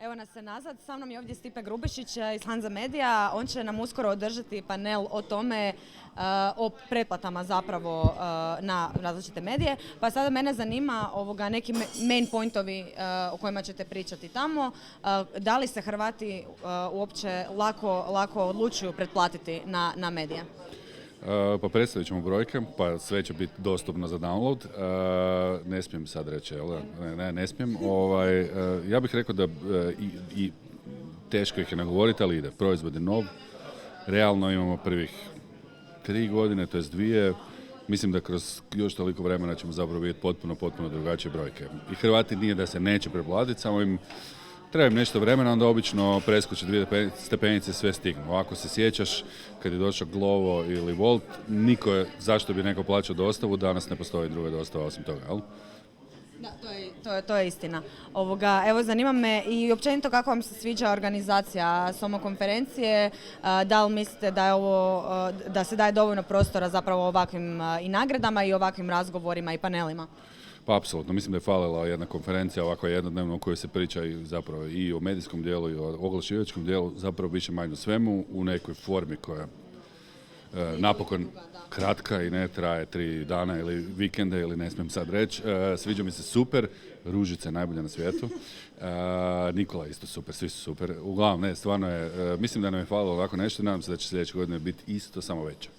Evo nas se nazad, sa mnom je ovdje Stipe Grubišić iz Hanza Media. On će nam uskoro održati panel o tome, o pretplatama zapravo na različite medije. Pa sada mene zanima neki main pointovi o kojima ćete pričati tamo. Da li se Hrvati uopće lako odlučuju pretplatiti na medije? Pa predstavit ćemo brojke, pa sve će biti dostupno za download. Ne smijem sad reći, jel? Ne smijem. Ja bih rekao da i teško ih je nagovoriti, ali ide. Proizvod je nov. Realno imamo prvih 3 godine, to jest 2. Mislim da kroz još toliko vremena ćemo zapravo vidjeti potpuno drugačije brojke. I Hrvati nije da se neće preplatiti, samo im treba im nešto vremena, onda obično preskoče 2 stepenice, sve stignu. Ovako se sjećaš, kad je došao Glovo ili Volt, zašto bi neko plaćao dostavu, danas ne postoji druga dostava osim toga, jel? Da, to je istina. Evo, zanima me i općenito kako vam se sviđa organizacija SOMO konferencije, da li mislite da se daje dovoljno prostora zapravo ovakvim i nagradama i ovakvim razgovorima i panelima? Pa apsolutno, mislim da je falila jedna konferencija ovakva jednodnevna u kojoj se priča zapravo i o medijskom dijelu i o oglašivačkom dijelu, zapravo više manje svemu u nekoj formi koja napokon kratka i ne traje 3 dana ili vikende ili ne smijem sad reći. Sviđa mi se super, Ružica je najbolja na svijetu, Nikola isto super, svi su super. Uglavnom, stvarno je, mislim da nam je falilo ovako nešto i nadam se da će sljedeće godine biti isto, samo veće.